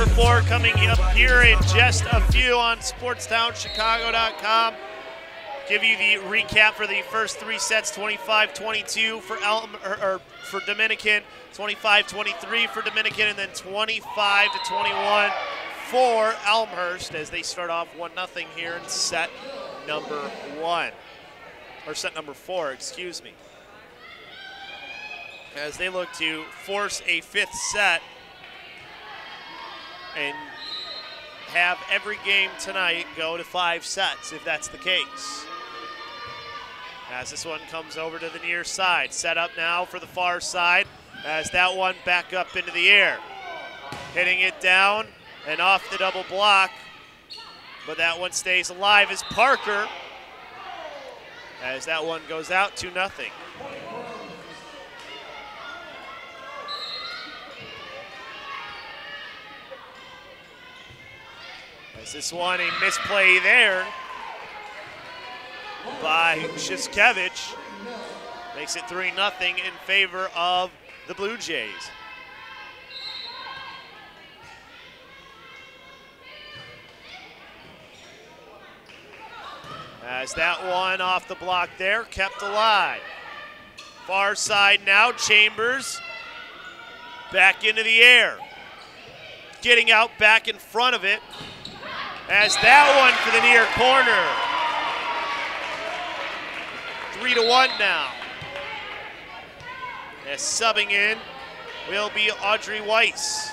number 4 coming up here in just a few on SportsTownChicago.com. Give you the recap for the first 3 sets: 25-22 for Dominican, 25-23 for Dominican, and then 25-21 for Elmhurst as they start off 1-0 here in set number 1, or set number 4, excuse me. As they look to force a 5th set and have every game tonight go to 5 sets if that's the case. As this one comes over to the near side, set up now for the far side as that one back up into the air. Hitting it down and off the double block, but that one stays alive as Parker, as that one goes out 2-0. As this one, a misplay there by Shiskevich, makes it 3-0 in favor of the Blue Jays. As that one off the block there, kept alive. Far side now, Chambers back into the air. Getting out back in front of it. As that one for the near corner. 3-1 now. As subbing in will be Audrey Weiss.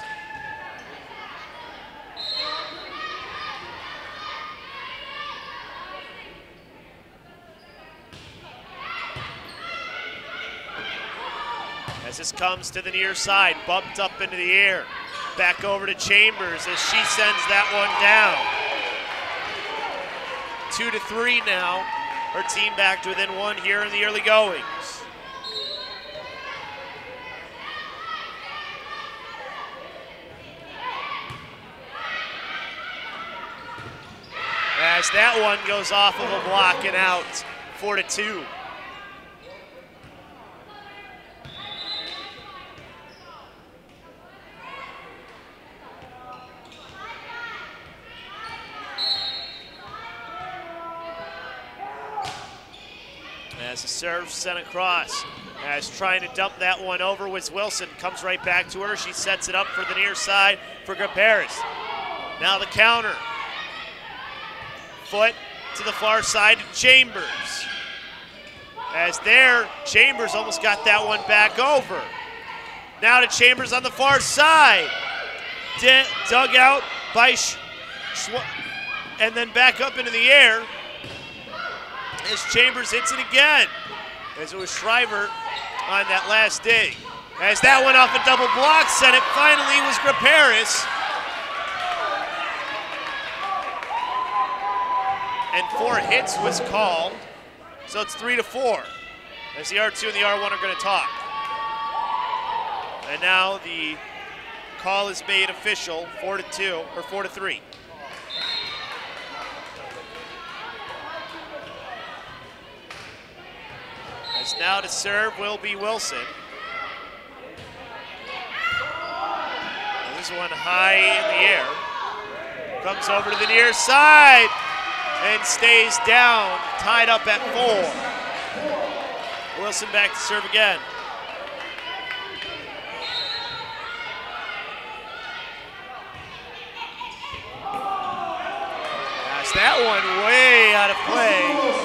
As this comes to the near side, bumped up into the air. Back over to Chambers as she sends that one down. 2-3 now. Her team back to within 1 here in the early goings. As that one goes off of a block and out, 4-2. As the serve sent across, as trying to dump that one over was Wilson, comes right back to her. She sets it up for the near side for Graperis. Now the counter. Foot to the far side to Chambers. As there, Chambers almost got that one back over. Now to Chambers on the far side. Dug out by and then back up into the air. As Chambers hits it again, as it was Shriver on that last dig. As that went off a double block, set it finally was Graperis. And 4 hits was called, so it's 3-4. As the R2 and the R1 are going to talk. And now the call is made official, 4-2, or 4-3. As now to serve will be Wilson. And this one high in the air. Comes over to the near side and stays down, tied up at 4. Wilson back to serve again. As that one way out of play.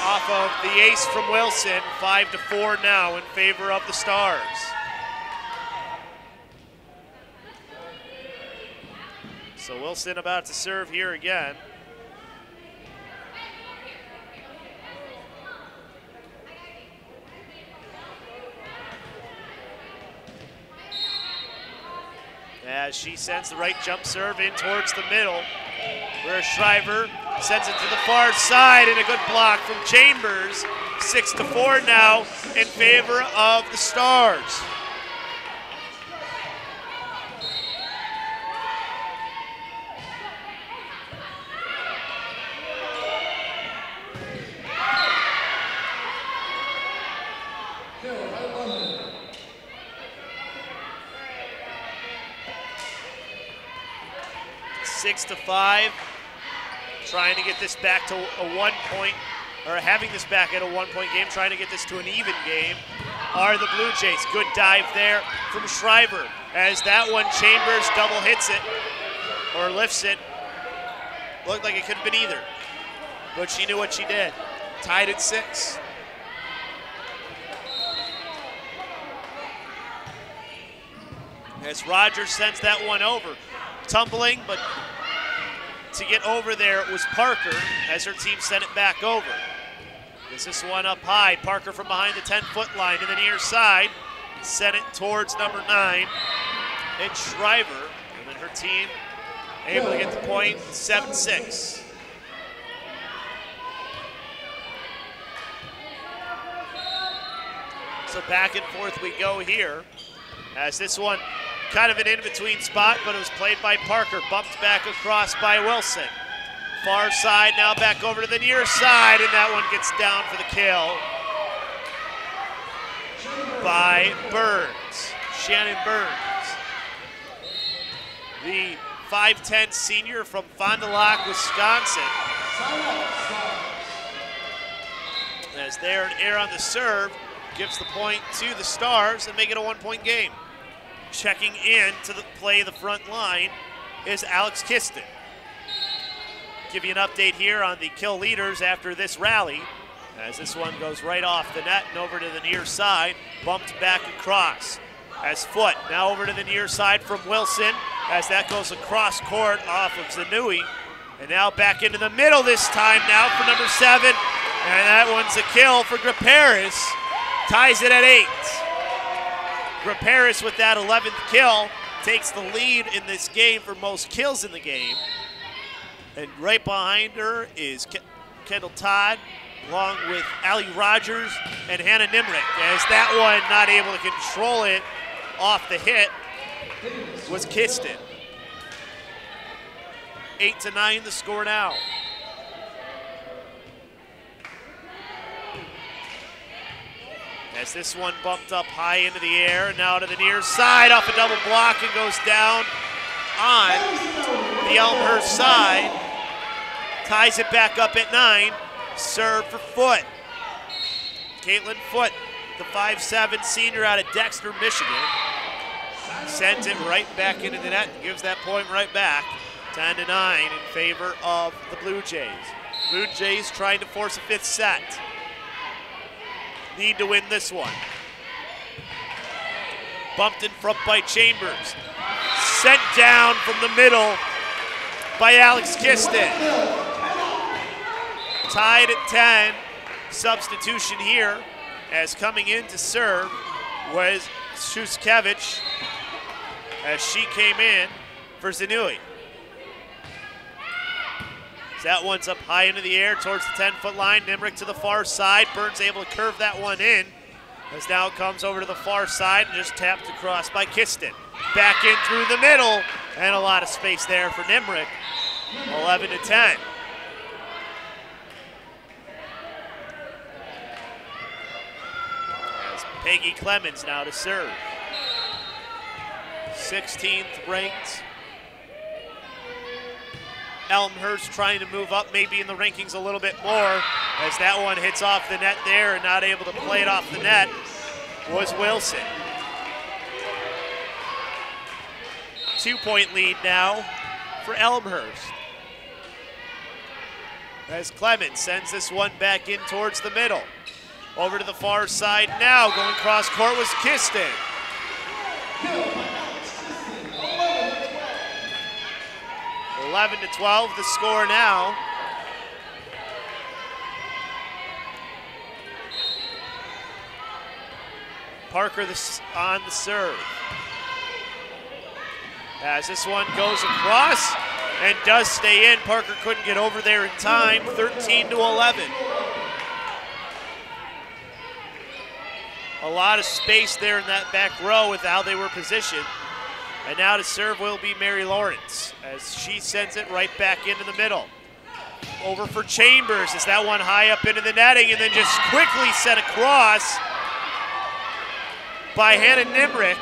Off of the ace from Wilson, 5-4 now in favor of the Stars. So Wilson about to serve here again. As she sends the right jump serve in towards the middle, where Shriver sends it to the far side, and a good block from Chambers. 6-4 now in favor of the Stars. 6-5. Trying to get this back to a 1 point, or having this back at a 1 point game, trying to get this to an even game, are the Blue Jays. Good dive there from Shriver. As that one, Chambers double hits it, or lifts it. Looked like it could have been either, but she knew what she did. Tied at 6. As Rogers sends that one over. Tumbling, but to get over there it was Parker as her team sent it back over. Gets this one up high. Parker from behind the 10-foot line to the near side. Sent it towards number 9. And Shriver, and then her team able to get the point, 7-6. So back and forth we go here. As this one, kind of an in-between spot, but it was played by Parker. Bumped back across by Wilson. Far side, now back over to the near side, and that one gets down for the kill by Burns, Shannon Burns. The 5'10" senior from Fond du Lac, Wisconsin. As there, an error on the serve, gives the point to the Stars and make it a 1 point game. Checking in to play the front line is Alex Kiston. Give you an update here on the kill leaders after this rally, as this one goes right off the net and over to the near side, bumped back across. As Foot now over to the near side from Wilson, as that goes across court off of Zanui, and now back into the middle this time now for number 7, and that one's a kill for Graperis, ties it at 8. Graperis with that 11th kill takes the lead in this game for most kills in the game. And right behind her is Kendall Todd, along with Allie Rogers and Hannah Nimrick. As that one not able to control it off the hit was Kiston. 8-9 the score now. As this one bumped up high into the air, and now to the near side off a double block and goes down on the Elmhurst side. Ties it back up at 9. Serve for Foot. Caitlin Foot, the 5'7" senior out of Dexter, Michigan. Sends it right back into the net and gives that point right back. 10-9 in favor of the Blue Jays. Blue Jays trying to force a 5th set. Need to win this one. Bumped in front by Chambers. Sent down from the middle by Alex Kiston. Tied at 10. Substitution here, as coming in to serve was Shuskevich, as she came in for Zanui. That one's up high into the air towards the 10-foot line. Nimrick to the far side. Burns able to curve that one in, as now it comes over to the far side and just tapped across by Kiston. Back in through the middle, and a lot of space there for Nimrick. 11-10. As Peggy Clemens now to serve. 16th ranked. Elmhurst trying to move up maybe in the rankings a little bit more, as that one hits off the net there and not able to play it off the net was Wilson. 2-point lead now for Elmhurst. As Clemens sends this one back in towards the middle. Over to the far side now, going cross court was Kiston. 11-12 the score now. Parker on the serve. As this one goes across and does stay in, Parker couldn't get over there in time, 13-11. A lot of space there in that back row with how they were positioned. And now to serve will be Mary Lawrence, as she sends it right back into the middle. Over for Chambers, as that one high up into the netting, and then just quickly set across by Hannah Nimrick.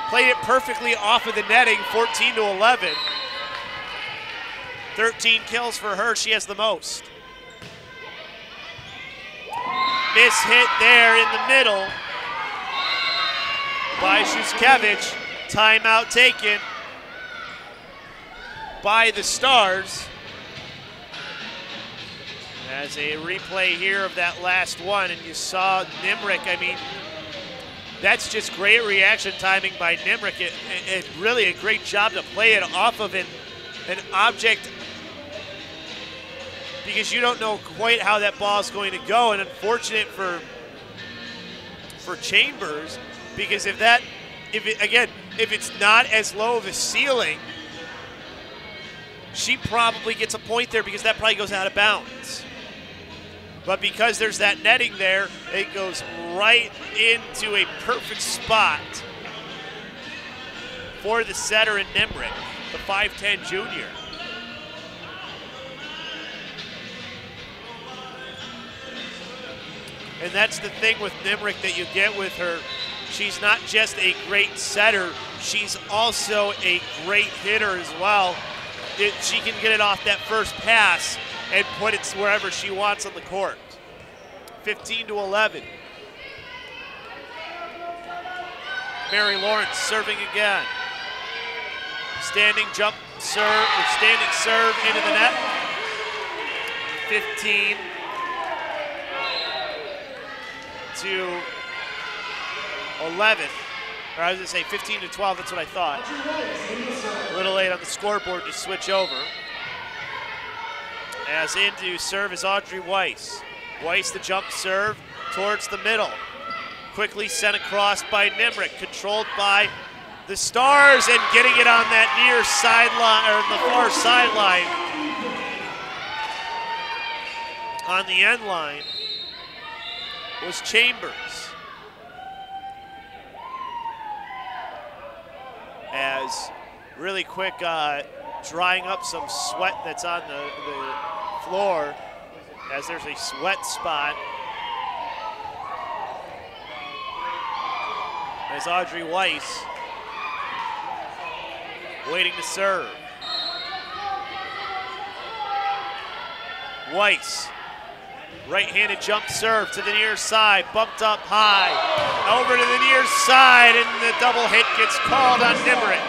Played it perfectly off of the netting, 14-11. 13 kills for her. She has the most. Miss hit there in the middle by Shuskevich. Timeout taken by the Stars. As a replay here of that last one, and you saw Nimrick, I mean, that's just great reaction timing by Nimrick. It really a great job to play it off of an object, because you don't know quite how that ball is going to go, and unfortunate for Chambers, because if it's not as low of a ceiling, she probably gets a point there because that probably goes out of bounds. But because there's that netting there, it goes right into a perfect spot for the setter in Nimrick, the 5'10" junior. And that's the thing with Nimrick that you get with her. She's not just a great setter, she's also a great hitter as well. She can get it off that first pass and put it wherever she wants on the court. 15-11. Mary Lawrence serving again. Standing jump serve, or standing serve into the net. 15 to 11. Or I was gonna say 15 to 12, that's what I thought. A little late on the scoreboard to switch over. As into serve is Audrey Weiss. Weiss the jump serve towards the middle. Quickly sent across by Nimrick, controlled by the Stars, and getting it on that near sideline, or the far sideline. On the end line was Chambers. As really quick drying up some sweat that's on the floor, as there's a sweat spot. As Audrey Weiss waiting to serve. Weiss, right-handed jump serve to the near side, bumped up high, over to the near side, and the double hit gets called on Nimrick.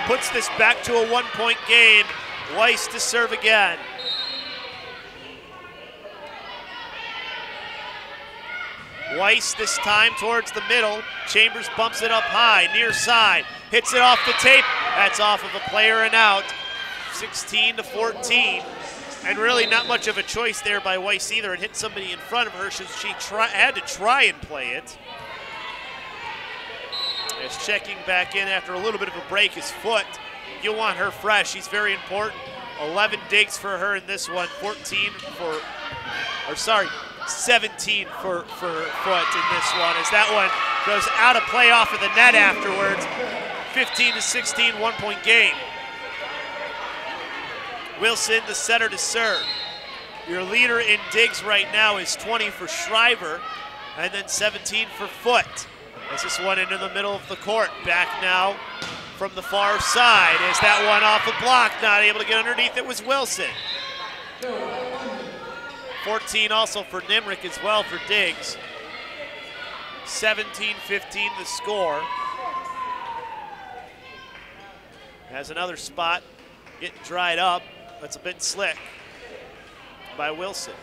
Puts this back to a 1-point game. Weiss to serve again. Weiss this time towards the middle. Chambers bumps it up high, near side, hits it off the tape. That's off of a player and out, 16-14. And really not much of a choice there by Weiss either. It hit somebody in front of her, so she had to try and play it. As checking back in after a little bit of a break is Foot. You want her fresh, she's very important. 11 digs for her in this one, 17 for Foot in this one, as that one goes out of play off of the net afterwards. 15-16, 1-point game. Wilson, the setter, to serve. Your leader in digs right now is 20 for Shriver, and then 17 for Foot. As this one into the middle of the court. Back now from the far side. Is that one off a block? Not able to get underneath. It was Wilson. 14 also for Nimrick as well for digs. 17-15 the score. Has another spot getting dried up. That's a bit slick by Wilson.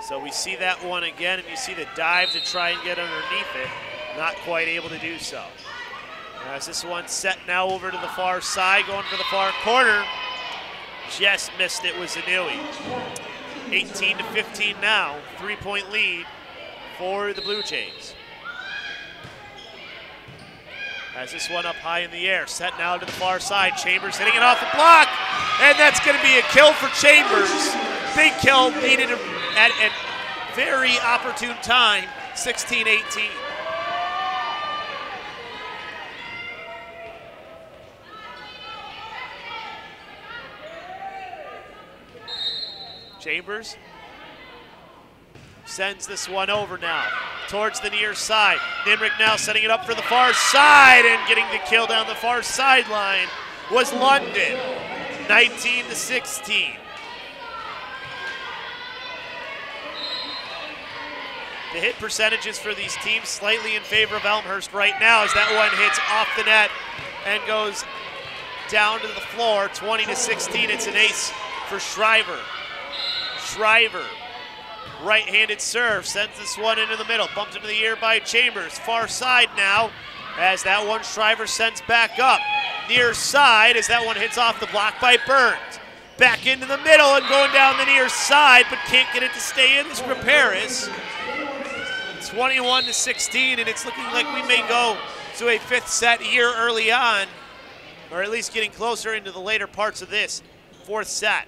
So we see that one again, and you see the dive to try and get underneath it. Not quite able to do so. As this one set now over to the far side, going for the far corner. Just missed it, was Inui. 18-15 now, 3-point lead for the Blue Jays. As this one up high in the air, set now to the far side. Chambers hitting it off the block, and that's going to be a kill for Chambers. Big kill needed at a very opportune time, 16-18. Chambers sends this one over now. towards the near side. Nimrick now setting it up for the far side, and getting the kill down the far sideline was London, 19-16. The hit percentages for these teams slightly in favor of Elmhurst right now, as that one hits off the net and goes down to the floor. 20-16, it's an ace for Shriver. Shriver, right-handed serve, sends this one into the middle, bumped into the air by Chambers. Far side now, as that one Shriver sends back up. Near side, as that one hits off the block by Burns. Back into the middle and going down the near side, but can't get it to stay in. This is Paris. 21-16, and it's looking like we may go to a fifth set here early on, or at least getting closer into the later parts of this fourth set.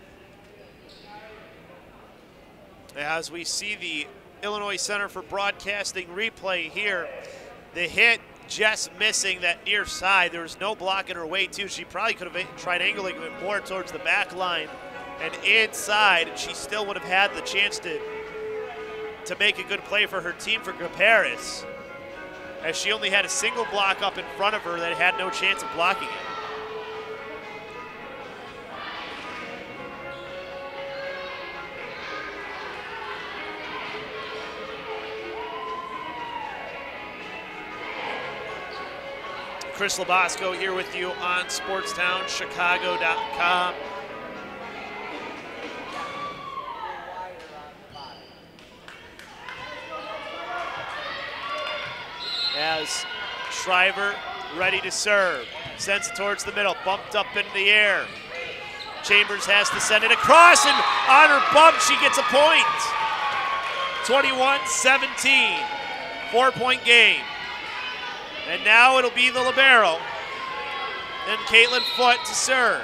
As we see the Illinois Center for Broadcasting replay here, the hit just missing that near side. There was no block in her way too. She probably could have tried angling it more towards the back line and inside, and she still would have had the chance to make a good play for her team for Paris, as she only had a single block up in front of her that had no chance of blocking it. Chris Labasco here with you on SportsTownChicago.com. As Shriver ready to serve, sends it towards the middle, bumped up into the air. Chambers has to send it across, and on her bump, she gets a point. 21-17, 4-point game. And now it'll be the libero, and Caitlin Foote to serve.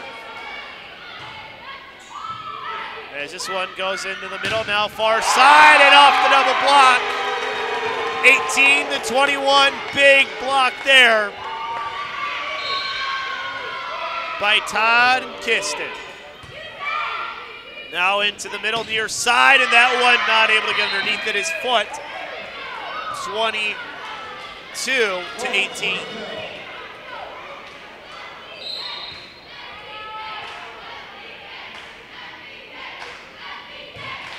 As this one goes into the middle, now far side and off the double block. 18-21, big block there by Todd Kiston. Now into the middle near side, and that one not able to get underneath it is Foote. 22-18.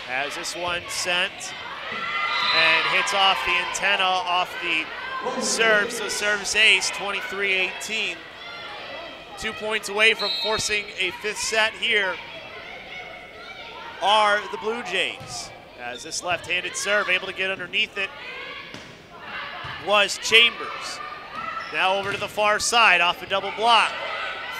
As this one sent and hits off the antenna off the serve, so service ace, 23-18. 2 points away from forcing a fifth set here are the Blue Jays. As this left-handed serve, able to get underneath it, was Chambers. Now over to the far side, off a double block.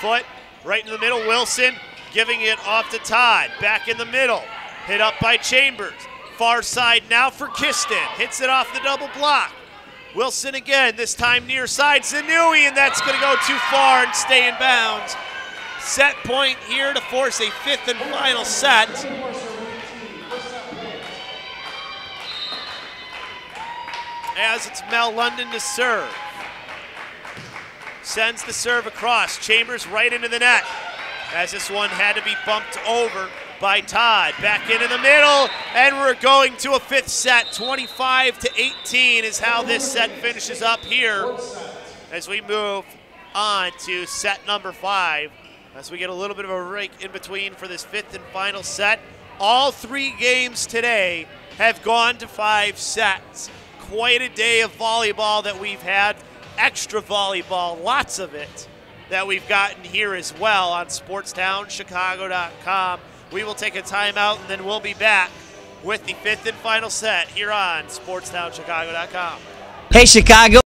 Foote right in the middle, Wilson giving it off to Todd. Back in the middle, hit up by Chambers. Far side now for Kiston, hits it off the double block. Wilson again, this time near side, Zanui, and that's gonna go too far and stay in bounds. Set point here to force a fifth and final set. As it's Mel London to serve. Sends the serve across, Chambers right into the net. As this one had to be bumped over by Todd. Back into the middle, and we're going to a fifth set. 25-18 is how this set finishes up here as we move on to set number 5. As we get a little bit of a break in between for this fifth and final set. All 3 games today have gone to 5 sets. Quite a day of volleyball that we've had. Extra volleyball, lots of it, that we've gotten here as well on SportsTownChicago.com. We will take a timeout, and then we'll be back with the fifth and final set here on SportsTownChicago.com. Hey, Chicago.